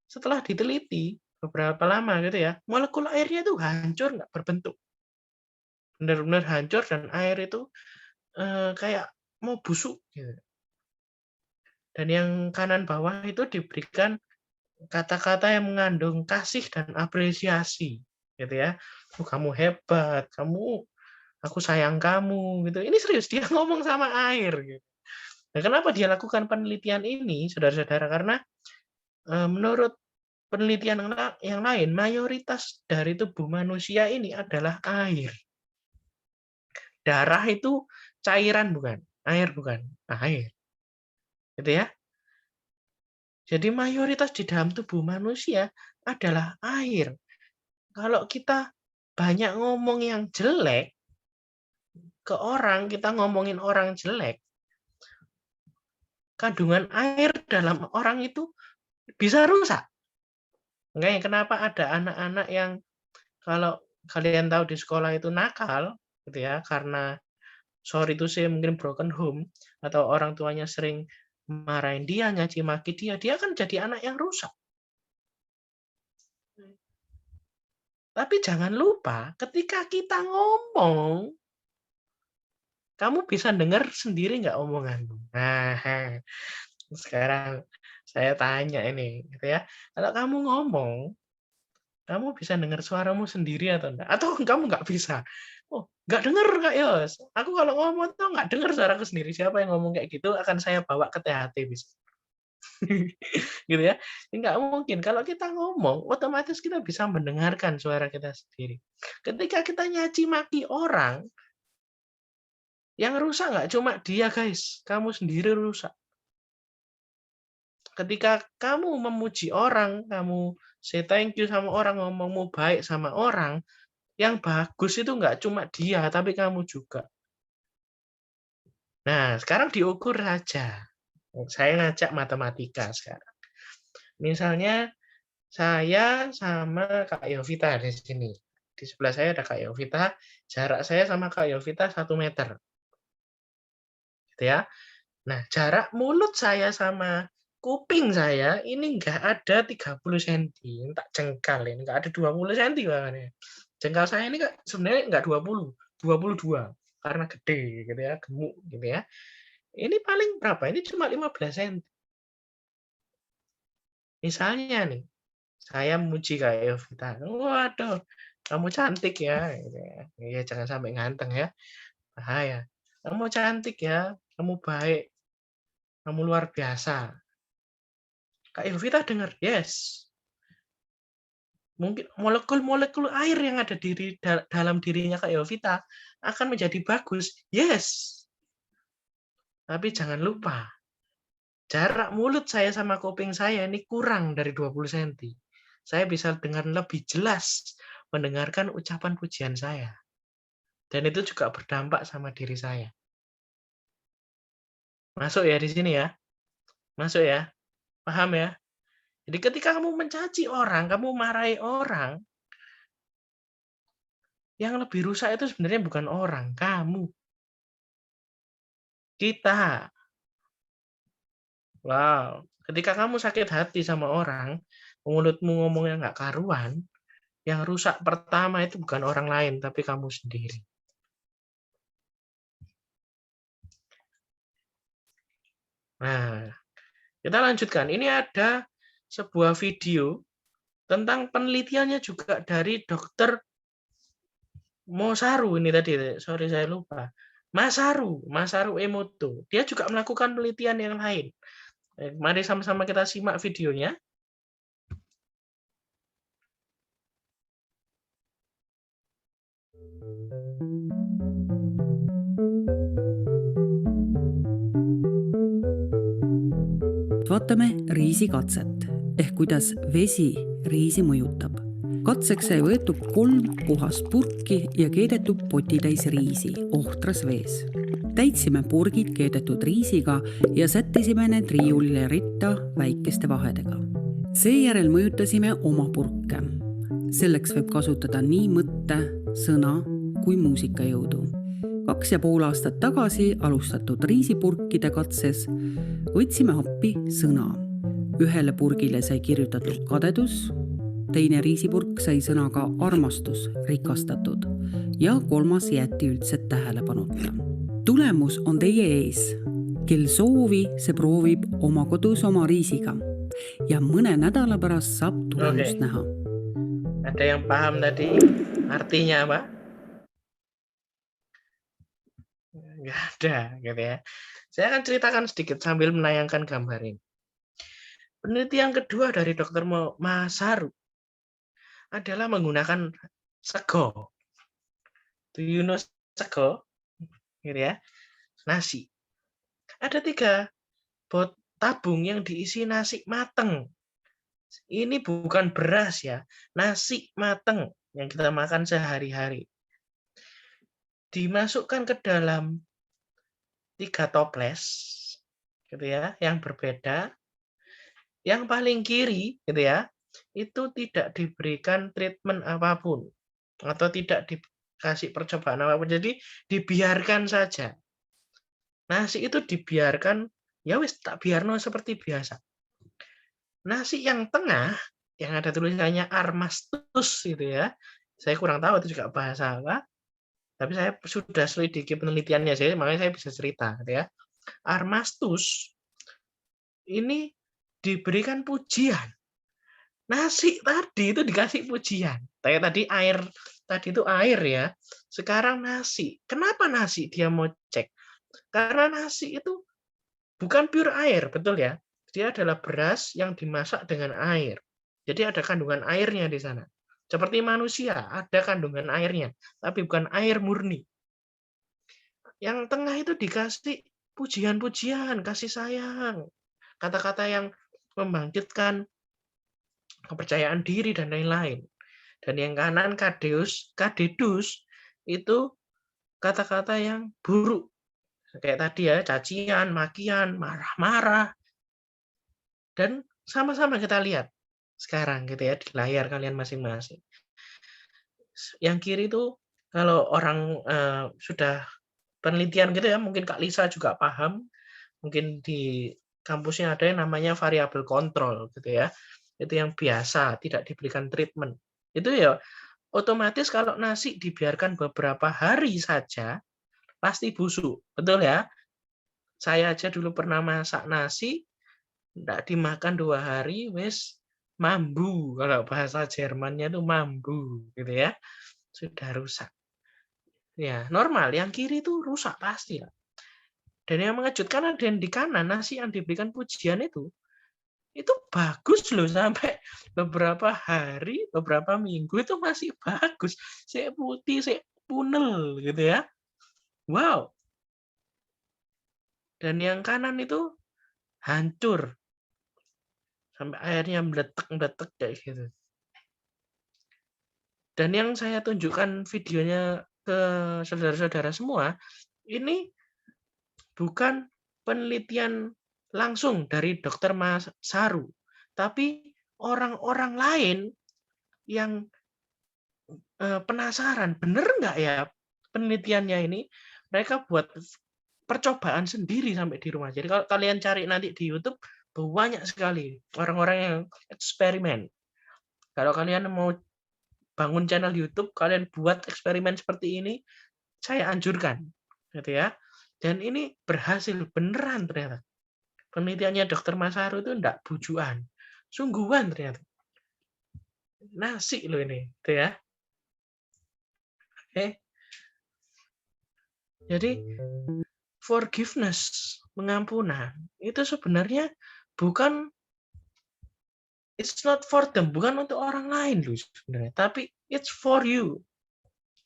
setelah diteliti beberapa lama gitu ya, molekul airnya itu hancur, nggak berbentuk. Benar-benar hancur dan air itu kayak mau busuk gitu. Dan yang kanan bawah itu diberikan kata-kata yang mengandung kasih dan apresiasi gitu ya. Oh, kamu hebat, aku sayang kamu gitu. Ini serius dia ngomong sama air gitu. Nah, kenapa dia lakukan penelitian ini, saudara-saudara? Karena menurut penelitian yang lain, mayoritas dari tubuh manusia ini adalah air. Darah itu cairan bukan? Air bukan? Air. Gitu ya. Jadi mayoritas di dalam tubuh manusia adalah air. Kalau kita banyak ngomong yang jelek ke orang, kita ngomongin orang jelek, kandungan air dalam orang itu bisa rusak. Makanya kenapa ada anak-anak yang kalau kalian tahu di sekolah itu nakal, gitu ya, karena sorry to say mungkin broken home atau orang tuanya sering marahin dia, nyaci maki dia kan jadi anak yang rusak. Tapi jangan lupa ketika kita ngomong, kamu bisa dengar sendiri nggak omonganmu? Nah, sekarang saya tanya ini, gitu ya. Kalau kamu ngomong, kamu bisa dengar suaramu sendiri atau enggak? Atau kamu nggak bisa? Oh, nggak dengar Kak Yos. Aku kalau ngomong tuh nggak dengar suaraku sendiri. Siapa yang ngomong kayak gitu akan saya bawa ke THT bisa. Gitu ya. Nggak mungkin. Kalau kita ngomong, otomatis kita bisa mendengarkan suara kita sendiri. Ketika kita nyaci maki orang, yang rusak nggak cuma dia guys, kamu sendiri rusak. Ketika kamu memuji orang, kamu say thank you sama orang, ngomongmu baik sama orang, yang bagus itu nggak cuma dia, tapi kamu juga. Nah, sekarang diukur saja. Saya ngajak matematika sekarang. Misalnya, saya sama Kak Yovita di sini. Di sebelah saya ada Kak Yovita, jarak saya sama Kak Yovita 1 meter. Gitu ya. Nah, jarak mulut saya sama kuping saya ini nggak ada 30 cm. Tak jengkal ini, nggak ada 20 cm bahkan. Jengkal saya ini sebenarnya nggak 20, 22 karena gede gitu ya, gemuk gitu ya. Ini paling berapa? Ini cuma 15 cm. Misalnya nih, saya memuji kayak Yovita, waduh, kamu cantik ya, gitu ya. Ya jangan sampai nganteng ya, bahaya. Kamu cantik ya, kamu baik, kamu luar biasa. Kak Yovita dengar, yes. Mungkin molekul-molekul air yang ada dalam dirinya Kak Yovita akan menjadi bagus. Yes. Tapi jangan lupa, jarak mulut saya sama kuping saya ini kurang dari 20 cm. Saya bisa dengan lebih jelas mendengarkan ucapan pujian saya. Dan itu juga berdampak sama diri saya. Masuk ya di sini ya? Masuk ya? Paham ya? Jadi ketika kamu mencaci orang, kamu marahi orang, yang lebih rusak itu sebenarnya bukan orang, kamu. Kita. Wow. Ketika kamu sakit hati sama orang, mulutmu ngomongnya nggak karuan, yang rusak pertama itu bukan orang lain, tapi kamu sendiri. Nah, kita lanjutkan. Ini ada sebuah video tentang penelitiannya juga dari dokter Mosaru ini tadi. Sorry saya lupa. Masaru Emoto. Dia juga melakukan penelitian yang lain. Mari sama-sama kita simak videonya. Vaatame riisikatset ehk kuidas vesi riisi mõjutab. Katseks sai võetud 3 puhast purki ja keedetud potitäis riisi ohtras vees. Täitsime purgid keedetud riisiga ja sättisime need riiulile ritta väikeste vahedega. Seejärel mõjutasime oma purke. Selleks võib kasutada nii mõtte, sõna kui muusikajõudu. 2,5 aastat tagasi alustatud riisipurkide katses võtsime appi sõna. Ühele purgile sai kirjutatud kadedus, teine riisipurk sai sõnaga armastus rikastatud ja 3. jäeti üldse tähelepanuta. Tulemus on teie ees. Kel soovi, see proovib oma kodus oma riisiga ja mõne nädala pärast saab tulemust näha. Ada yang paham tadi artinya apa? Nggak ada, gitu ya. Saya akan ceritakan sedikit sambil menayangkan gambar ini. Penelitian kedua dari Dr. Masaru adalah menggunakan sego. Do you know sego? Gitu ya. Nasi. Ada 3 tabung yang diisi nasi mateng. Ini bukan beras ya, nasi mateng yang kita makan sehari-hari. Dimasukkan ke dalam 3 toples, gitu ya, yang berbeda. Yang paling kiri, gitu ya, itu tidak diberikan treatment apapun atau tidak dikasih percobaan apapun. Jadi dibiarkan saja. Nasi itu dibiarkan, ya wis tak biarno seperti biasa. Nasi yang tengah, yang ada tulisannya Armastus gitu ya. Saya kurang tahu itu juga bahasa apa. Tapi saya sudah selidiki penelitiannya, makanya saya bisa cerita gitu ya. Armastus ini diberikan pujian. Nasi tadi itu dikasih pujian. Kayak tadi air, tadi itu air ya. Sekarang nasi. Kenapa nasi dia mau cek? Karena nasi itu bukan pure air, betul ya. Dia adalah beras yang dimasak dengan air. Jadi ada kandungan airnya di sana. Seperti manusia, ada kandungan airnya, tapi bukan air murni. Yang tengah itu dikasih pujian-pujian, kasih sayang. Kata-kata yang membangkitkan kepercayaan diri dan lain-lain. Dan yang kanan kadedus itu kata-kata yang buruk. Kayak tadi ya, cacian, makian, marah-marah. Dan sama-sama kita lihat sekarang gitu ya di layar kalian masing-masing. Yang kiri itu kalau orang sudah penelitian gitu ya, mungkin Kak Lisa juga paham, mungkin di kampusnya ada yang namanya variabel kontrol gitu ya. Itu yang biasa, tidak diberikan treatment. Itu ya otomatis kalau nasi dibiarkan beberapa hari saja pasti busuk. Betul ya? Saya aja dulu pernah masak nasi, tidak dimakan 2 hari, wis mambu. Kalau bahasa Jermannya itu mambu, gitu ya. Sudah rusak. Ya, normal. Yang kiri itu rusak pasti. Dan yang mengejutkan ada yang di kanan, nasi yang diberikan pujian itu bagus loh sampai beberapa hari, beberapa minggu itu masih bagus. Saya putih, saya punel, gitu ya. Wow. Dan yang kanan itu hancur. Sampai airnya meletek-meletek kayak gitu. Dan yang saya tunjukkan videonya ke saudara-saudara semua, ini bukan penelitian langsung dari Dr. Masaru, tapi orang-orang lain yang penasaran, bener nggak ya penelitiannya ini, mereka buat percobaan sendiri sampai di rumah. Jadi kalau kalian cari nanti di YouTube, banyak sekali orang-orang yang eksperimen. Kalau kalian mau bangun channel YouTube, kalian buat eksperimen seperti ini, saya anjurkan, gitu ya. Dan ini berhasil beneran ternyata. Penelitiannya Dr. Masaru itu enggak bujuan, sungguhan ternyata. Nasi loh ini, gitu ya. Oke. Jadi forgiveness, pengampunan, itu sebenarnya bukan, it's not for them, bukan untuk orang lain loh sebenarnya, tapi it's for you,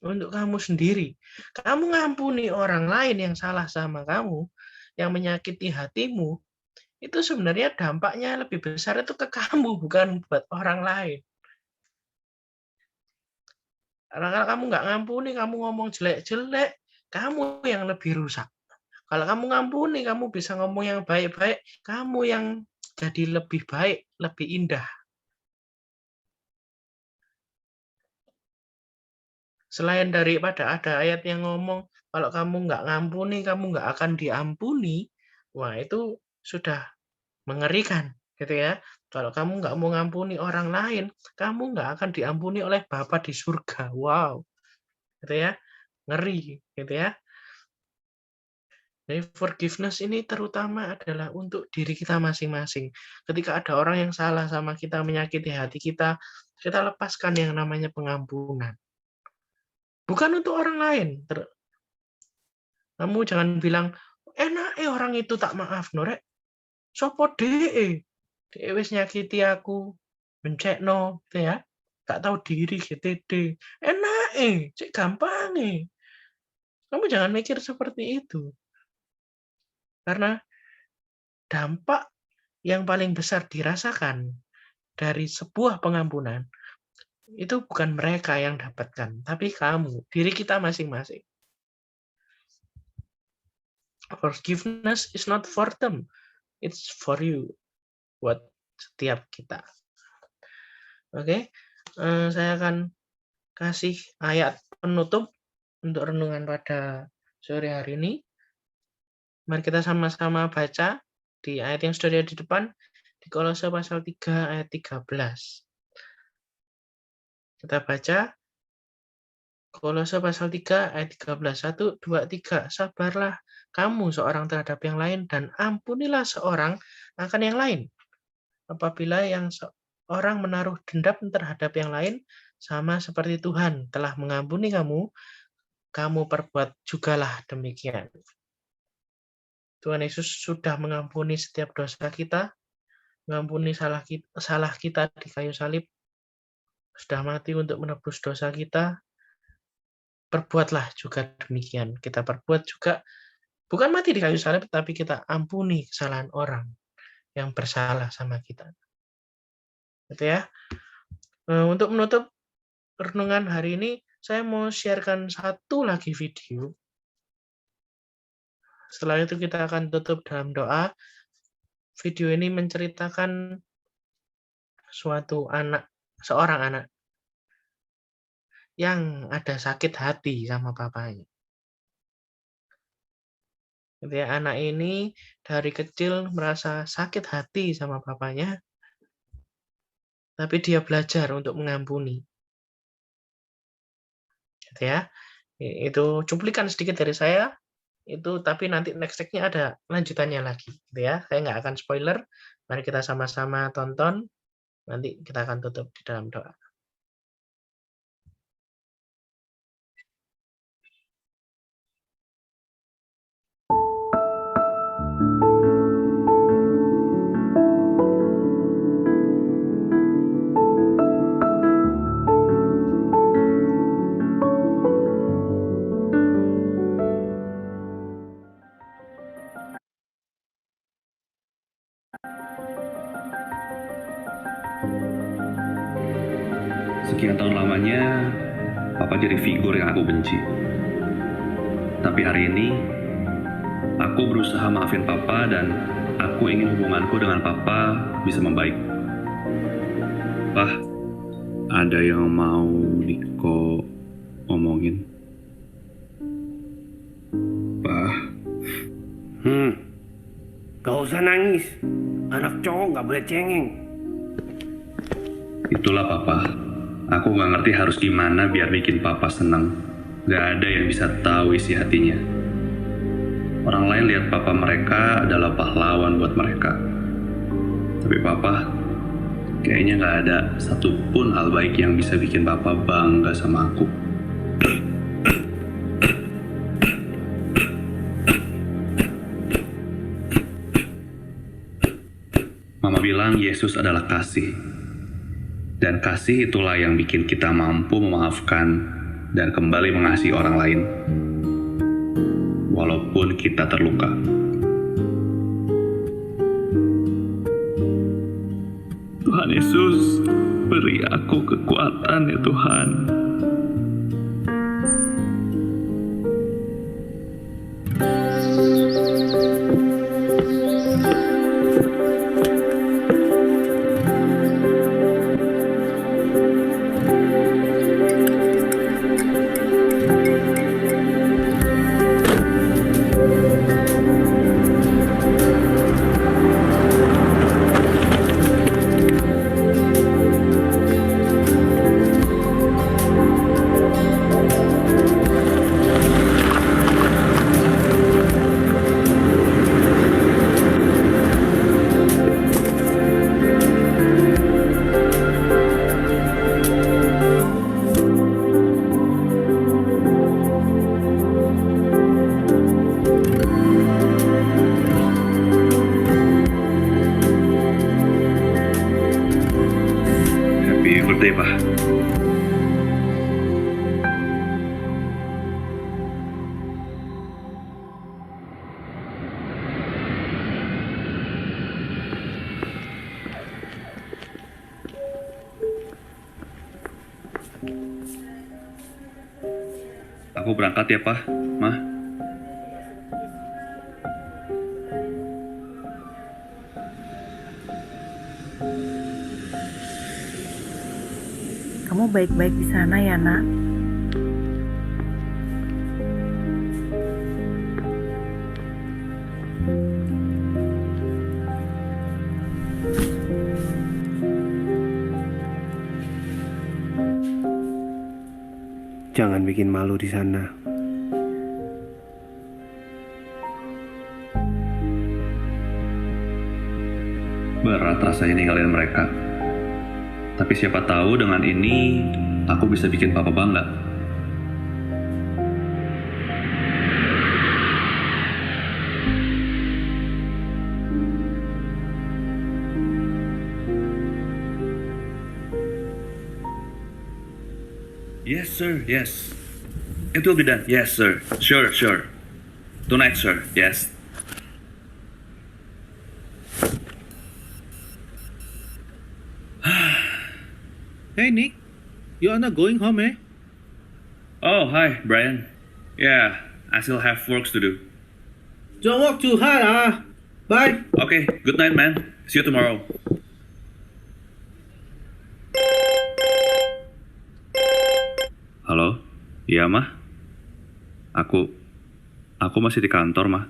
untuk kamu sendiri. Kamu ngampuni orang lain yang salah sama kamu, yang menyakiti hatimu, itu sebenarnya dampaknya lebih besar itu ke kamu, bukan buat orang lain. Karena kalau kamu nggak ngampuni, kamu ngomong jelek-jelek, kamu yang lebih rusak. Kalau kamu ngampuni, kamu bisa ngomong yang baik-baik, kamu yang jadi lebih baik, lebih indah. Selain daripada ada ayat yang ngomong, kalau kamu nggak ngampuni, kamu nggak akan diampuni, wah itu sudah mengerikan, gitu ya. Kalau kamu nggak mau ngampuni orang lain, kamu nggak akan diampuni oleh Bapa di surga. Wow, gitu ya, ngeri, gitu ya. Jadi forgiveness ini terutama adalah untuk diri kita masing-masing. Ketika ada orang yang salah sama kita, menyakiti hati kita, kita lepaskan yang namanya pengampunan. Bukan untuk orang lain. Kamu jangan bilang, enak orang itu tak maaf, norek. Sopo dee wis nyakiti aku, bencekno, gitu ya. Gak tahu diri, GTD. Enak cek gampang Kamu jangan mikir seperti itu. Karena dampak yang paling besar dirasakan dari sebuah pengampunan, itu bukan mereka yang dapatkan, tapi kamu, diri kita masing-masing. Forgiveness is not for them, it's for you, buat setiap kita. Oke, saya akan kasih ayat penutup untuk renungan pada sore hari ini. Mari kita sama-sama baca di ayat yang sudah ada di depan, di Kolose pasal 3 ayat 13. Kita baca Kolose pasal 3 ayat 13. 1, 2, 3. Sabarlah kamu seorang terhadap yang lain dan ampunilah seorang akan yang lain. Apabila yang seorang menaruh dendam terhadap yang lain, sama seperti Tuhan telah mengampuni kamu, kamu perbuat jugalah demikian. Tuhan Yesus sudah mengampuni setiap dosa kita, mengampuni salah kita di kayu salib, sudah mati untuk menebus dosa kita. Perbuatlah juga demikian. Kita perbuat juga, bukan mati di kayu salib, tapi kita ampuni kesalahan orang yang bersalah sama kita. Gitu ya. Untuk menutup renungan hari ini, saya mau sharekan satu lagi video. Setelah itu kita akan tutup dalam doa. Video ini menceritakan seorang anak yang ada sakit hati sama papanya. Jadi anak ini dari kecil merasa sakit hati sama papanya, tapi dia belajar untuk mengampuni. Gitu ya. Itu cuplikan sedikit dari saya. Itu tapi nanti next-nya ada lanjutannya lagi. Gitu ya. Saya nggak akan spoiler. Mari kita sama-sama tonton. Nanti kita akan tutup di dalam doa. Sekian tahun lamanya, Papa jadi figur yang aku benci. Tapi hari ini, aku berusaha maafin Papa dan aku ingin hubunganku dengan Papa bisa membaik. Pak, ada yang mau Niko omongin? Pak. Gak usah nangis. Anak cowok gak boleh cengeng. Itulah Papa. Aku gak ngerti harus gimana biar bikin Papa senang. Gak ada yang bisa tahu isi hatinya. Orang lain lihat Papa mereka adalah pahlawan buat mereka. Tapi Papa, kayaknya gak ada satupun hal baik yang bisa bikin Papa bangga sama aku. Mama bilang Yesus adalah kasih. Dan kasih itulah yang bikin kita mampu memaafkan dan kembali mengasihi orang lain. Walaupun kita terluka. Tuhan Yesus, beri aku kekuatan ya Tuhan. Aku berangkat ya, Pak, Mah. Kamu baik-baik di sana ya, Nak? Jangan bikin malu di sana. Berat rasanya ninggalin mereka. Tapi siapa tahu dengan ini aku bisa bikin Papa bangga. Yes, sir. Yes. It will be done. Yes, sir. Sure, sure. Tonight, sir. Yes. Hey Nick, you are not going home, eh? Oh, hi, Brian. Yeah, I still have works to do. Don't work too hard, ah. Bye. Okay, good night, man. See you tomorrow. Halo? Iya, Mah? Aku masih di kantor, Mah.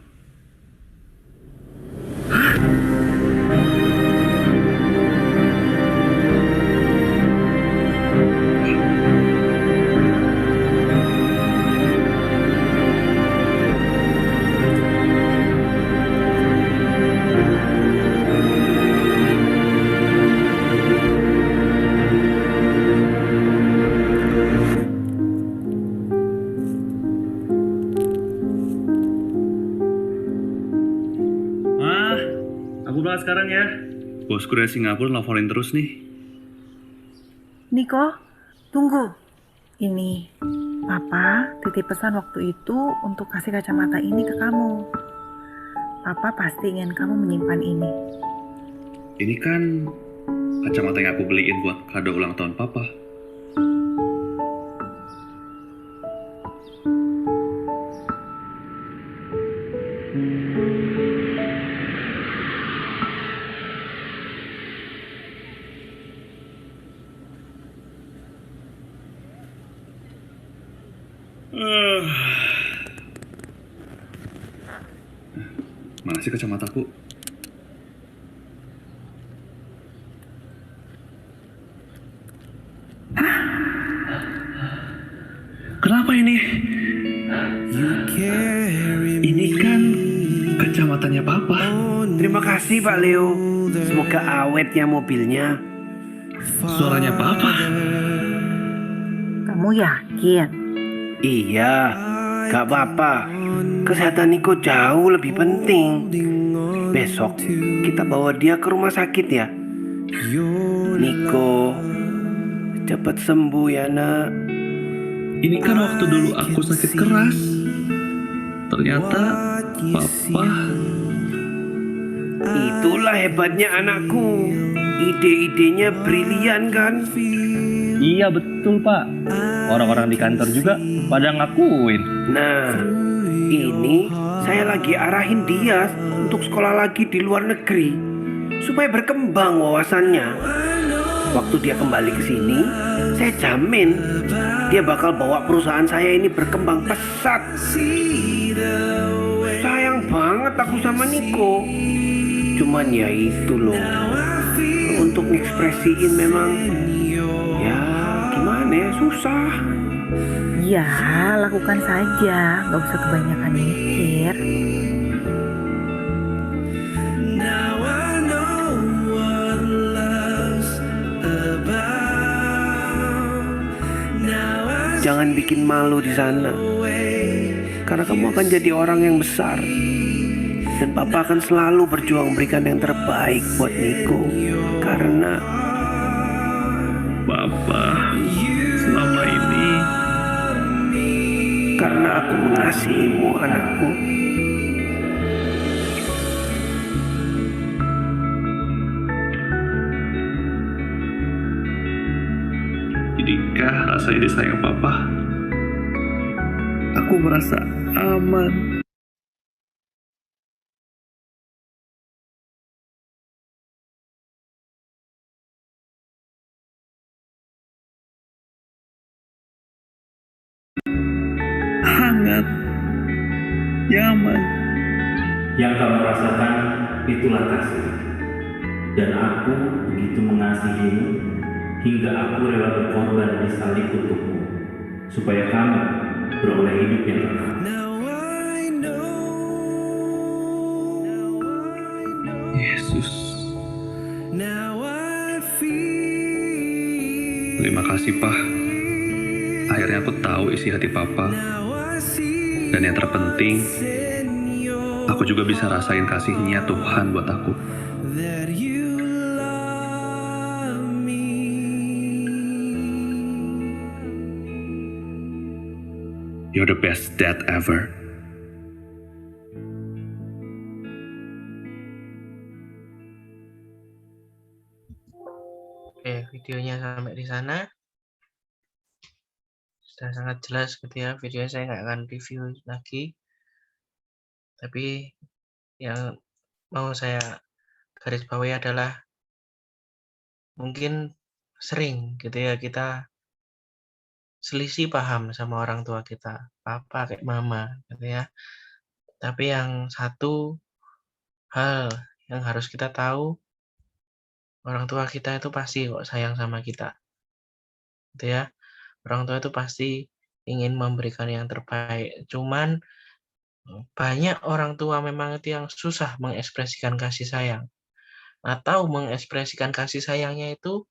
Aku berangkat sekarang ya. Bosku dari Singapura nelfonin terus nih. Niko, tunggu. Ini, Papa titip pesan waktu itu untuk kasih kacamata ini ke kamu. Papa pasti ingin kamu menyimpan ini. Ini kan kacamata yang aku beliin buat kado ulang tahun Papa. Mana sih kacamataku? Kenapa ini? Ini kan kacamatanya Papa. Terima kasih Pak Leo. Semoga awet ya mobilnya. Suaranya Papa. Kamu yakin? Iya, gak apa-apa. Kesehatan Niko jauh lebih penting. Besok kita bawa dia ke rumah sakit ya. Niko, cepat sembuh ya nak. Ini kan waktu dulu aku sakit keras. Ternyata Papa. Itulah hebatnya anakku. Ide-idenya brilian kan? Iya betul Pak. Orang-orang di kantor juga pada ngakuin. Nah, ini saya lagi arahin dia untuk sekolah lagi di luar negeri supaya berkembang wawasannya. Waktu dia kembali ke sini, saya jamin dia bakal bawa perusahaan saya ini berkembang pesat. Sayang banget aku sama Niko. Cuman ya itu loh, untuk ngekspresiin memang ya gimana ya, susah. Ya, lakukan saja. Gak usah kebanyakan mikir. Jangan bikin malu di sana, karena kamu akan jadi orang yang besar. Dan Papa akan selalu berjuang memberikan yang terbaik buat Niko. Karena Papa selama ini, karena aku mengasihimu anakku. jadikah rasanya disayang Papa? aku merasa aman. Hangat, nyaman. Yang kamu rasakan itulah kasih. Dan aku begitu mengasihimu hingga aku rela berkorban di salib untukmu, supaya kamu beroleh hidup yang kekal. Yesus. Terima kasih, Pak. Akhirnya aku tahu isi hati Papa. Dan yang terpenting, aku juga bisa rasain kasihnya Tuhan buat aku. You're the best dad ever. Oke, videonya sampai di sana. Sudah sangat jelas gitu ya. Videonya saya nggak akan review lagi. Tapi yang mau saya garis bawahi adalah mungkin sering gitu ya kita selisih paham sama orang tua kita, papa kayak mama gitu ya. Tapi yang satu hal yang harus kita tahu, orang tua kita itu pasti kok sayang sama kita. Gitu ya. Orang tua itu pasti ingin memberikan yang terbaik. Cuman banyak orang tua memang itu yang susah mengekspresikan kasih sayang. Atau mengekspresikan kasih sayangnya itu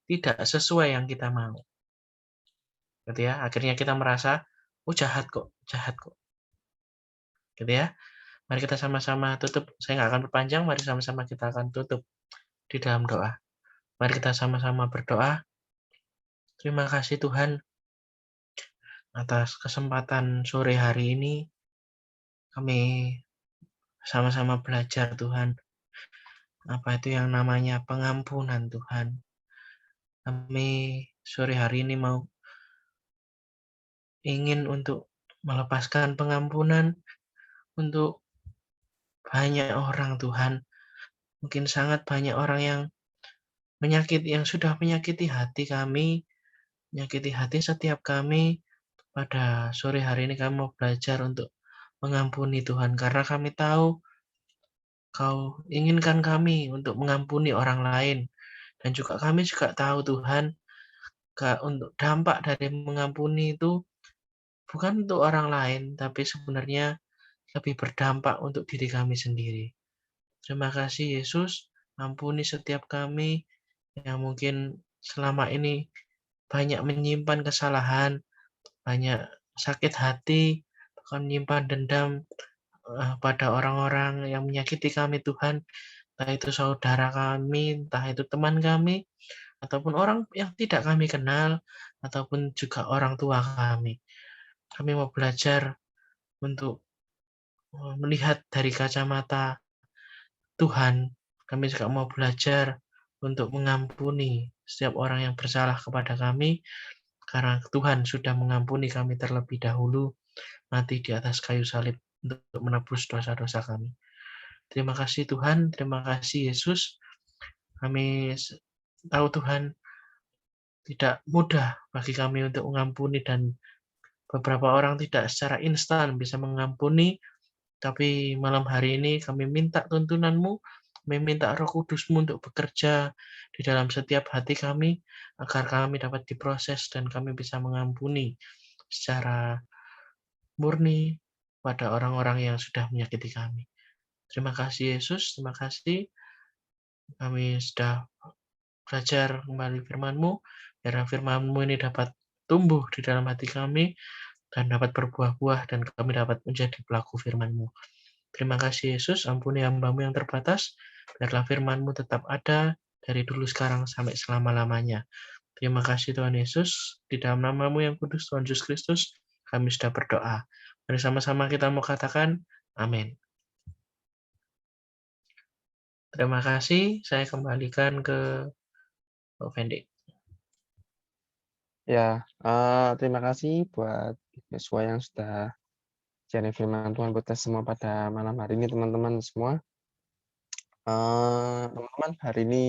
tidak sesuai yang kita mau. Gitu ya. Akhirnya kita merasa, oh jahat kok. Gitu ya. Mari kita sama-sama tutup. Saya nggak akan berpanjang. Mari sama-sama kita akan tutup di dalam doa. Mari kita sama-sama berdoa. Terima kasih Tuhan atas kesempatan sore hari ini. Kami sama-sama belajar Tuhan. Apa itu yang namanya pengampunan Tuhan. Kami sore hari ini mau ingin untuk melepaskan pengampunan untuk banyak orang Tuhan. Mungkin sangat banyak orang yang sudah menyakiti hati kami, menyakiti hati setiap kami. Pada sore hari ini kami mau belajar untuk mengampuni Tuhan, karena kami tahu Kau inginkan kami untuk mengampuni orang lain, dan juga kami juga tahu Tuhan, untuk dampak dari mengampuni itu bukan untuk orang lain, tapi sebenarnya lebih berdampak untuk diri kami sendiri. Terima kasih Yesus, ampuni setiap kami yang mungkin selama ini banyak menyimpan kesalahan, banyak sakit hati, bahkan menyimpan dendam pada orang-orang yang menyakiti kami Tuhan, entah itu saudara kami, entah itu teman kami, ataupun orang yang tidak kami kenal, ataupun juga orang tua kami. Kami mau belajar untuk melihat dari kacamata Tuhan. Kami juga mau belajar untuk mengampuni setiap orang yang bersalah kepada kami, karena Tuhan sudah mengampuni kami terlebih dahulu, mati di atas kayu salib untuk menebus dosa-dosa kami. Terima kasih Tuhan, terima kasih Yesus. Kami tahu Tuhan, tidak mudah bagi kami untuk mengampuni, dan beberapa orang tidak secara instan bisa mengampuni, tapi malam hari ini kami minta tuntunan-Mu, kami minta Roh Kudus-Mu untuk bekerja di dalam setiap hati kami, agar kami dapat diproses dan kami bisa mengampuni secara murni pada orang-orang yang sudah menyakiti kami. Terima kasih Yesus, terima kasih. Kami sudah belajar kembali firman-Mu, biar firman-Mu ini dapat tumbuh di dalam hati kami, dan dapat berbuah-buah, dan kami dapat menjadi pelaku firman-Mu. Terima kasih Yesus, ampuni hamba-Mu yang terbatas, biarlah firman-Mu tetap ada dari dulu sekarang sampai selama-lamanya. Terima kasih Tuhan Yesus, di dalam nama-Mu yang kudus, Tuhan Yesus Kristus, kami sudah berdoa. Mari sama-sama kita mau katakan, amin. Terima kasih, saya kembalikan ke Pak Fendi. Ya, terima kasih buat Yosua yang sudah sharing firman Tuhan buat kita semua pada malam hari ini, teman-teman semua. Teman-teman, hari ini